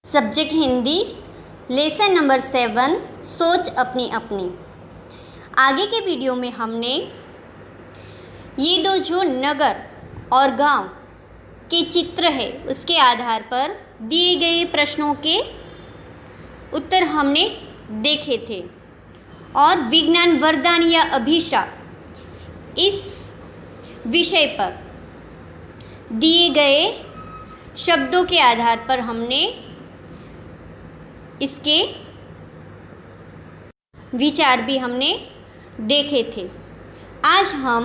Subject Hindi, lesson number 7, सोच अपनी अपनी। आगे के वीडियो में हमने ये दो जो नगर और गांव के चित्र है उसके आधार पर दिए गए प्रश्नों के उत्तर हमने देखे थे और विज्ञान वरदान या अभिशाप इस विषय पर दिए गए शब्दों के आधार पर हमने इसके विचार भी हमने देखे थे। आज हम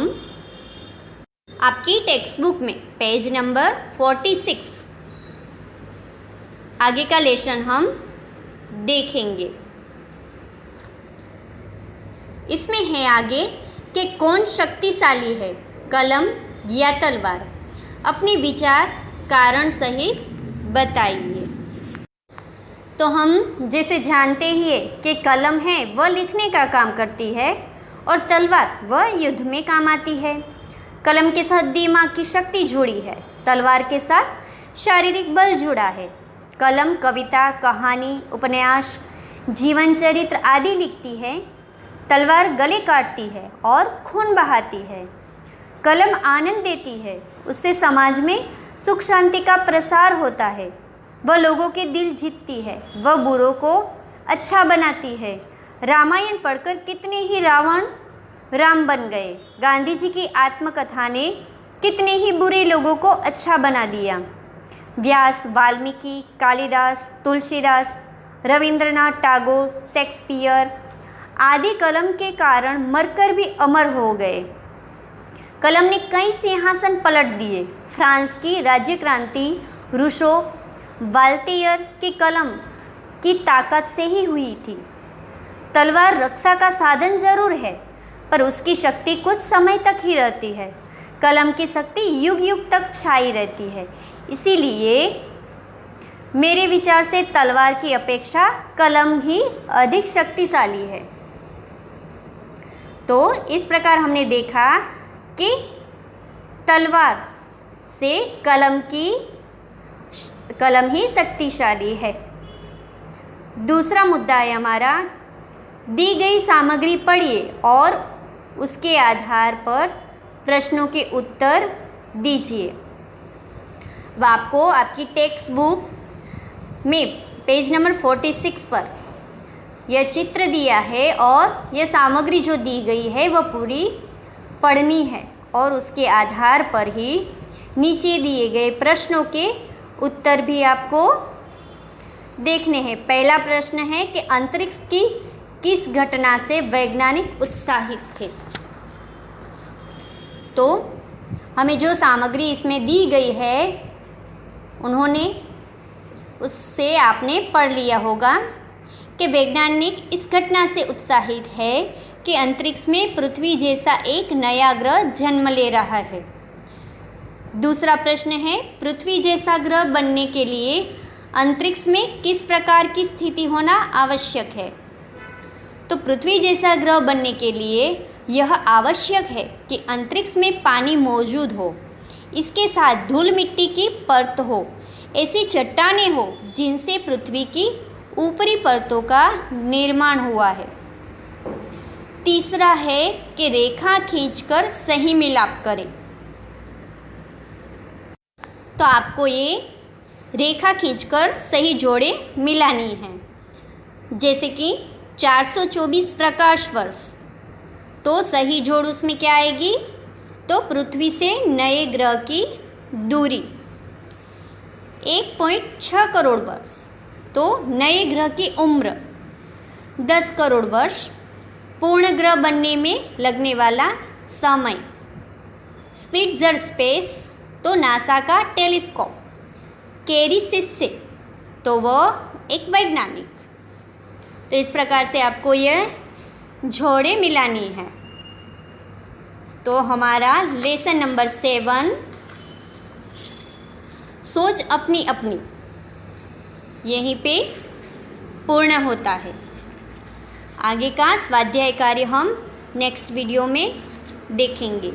आपकी टेक्स्ट बुक में पेज नंबर 46 आगे का लेसन हम देखेंगे। इसमें है आगे कि कौन शक्तिशाली है, कलम या तलवार। अपने विचार कारण सहित बताइए। तो हम जैसे जानते ही है कि कलम है वह लिखने का काम करती है और तलवार वह युद्ध में काम आती है। कलम के साथ दिमाग की शक्ति जुड़ी है, तलवार के साथ शारीरिक बल जुड़ा है। कलम कविता, कहानी, उपन्यास, जीवन चरित्र आदि लिखती है, तलवार गले काटती है और खून बहाती है। कलम आनंद देती है, उससे समाज में सुख शांति का प्रसार होता है। वह लोगों के दिल जीतती है, वह बुरों को अच्छा बनाती है। रामायण पढ़कर कितने ही रावण राम बन गए। गांधी जी की आत्मकथा ने कितने ही बुरे लोगों को अच्छा बना दिया। व्यास, वाल्मीकि, कालिदास, तुलसीदास, रविंद्रनाथ टैगोर, शेक्सपियर आदि कलम के कारण मरकर भी अमर हो गए। कलम ने कई सिंहासन पलट दिए। फ्रांस की राज्य क्रांति रूसो, वाल्टेयर की कलम की ताकत से ही हुई थी। तलवार रक्षा का साधन जरूर है, पर उसकी शक्ति कुछ समय तक ही रहती है। कलम की शक्ति युग युग तक छाई रहती है। इसीलिए मेरे विचार से तलवार की अपेक्षा कलम ही अधिक शक्तिशाली है। तो इस प्रकार हमने देखा कि तलवार से कलम ही शक्तिशाली है। दूसरा मुद्दा है हमारा, दी गई सामग्री पढ़िए और उसके आधार पर प्रश्नों के उत्तर दीजिए। वह आपको आपकी टेक्स्ट बुक में पेज नंबर 46 पर यह चित्र दिया है और यह सामग्री जो दी गई है वह पूरी पढ़नी है और उसके आधार पर ही नीचे दिए गए प्रश्नों के उत्तर भी आपको देखने हैं। पहला प्रश्न है कि अंतरिक्ष की किस घटना से वैज्ञानिक उत्साहित थे। तो हमें जो सामग्री इसमें दी गई है उन्होंने उससे आपने पढ़ लिया होगा कि वैज्ञानिक इस घटना से उत्साहित है कि अंतरिक्ष में पृथ्वी जैसा एक नया ग्रह जन्म ले रहा है। दूसरा प्रश्न है, पृथ्वी जैसा ग्रह बनने के लिए अंतरिक्ष में किस प्रकार की स्थिति होना आवश्यक है। तो पृथ्वी जैसा ग्रह बनने के लिए यह आवश्यक है कि अंतरिक्ष में पानी मौजूद हो, इसके साथ धूल मिट्टी की परत हो, ऐसी चट्टानें हो जिनसे पृथ्वी की ऊपरी परतों का निर्माण हुआ है। तीसरा है कि रेखा खींचकर सही मिलाप करें। तो आपको ये रेखा खींचकर सही जोड़े मिलानी है। जैसे कि 424 प्रकाश वर्ष, तो सही जोड़ उसमें क्या आएगी, तो पृथ्वी से नए ग्रह की दूरी 1.6 करोड़ वर्ष, तो नए ग्रह की उम्र 10 करोड़ वर्ष, पूर्ण ग्रह बनने में लगने वाला समय, स्पिट्ज़र स्पेस तो नासा का टेलीस्कोप, कैरी सिस्से तो वह एक वैज्ञानिक। तो इस प्रकार से आपको यह जोड़े मिलानी है। तो हमारा लेसन नंबर 7 सोच अपनी अपनी यहीं पे पूर्ण होता है। आगे का स्वाध्याय कार्य हम नेक्स्ट वीडियो में देखेंगे।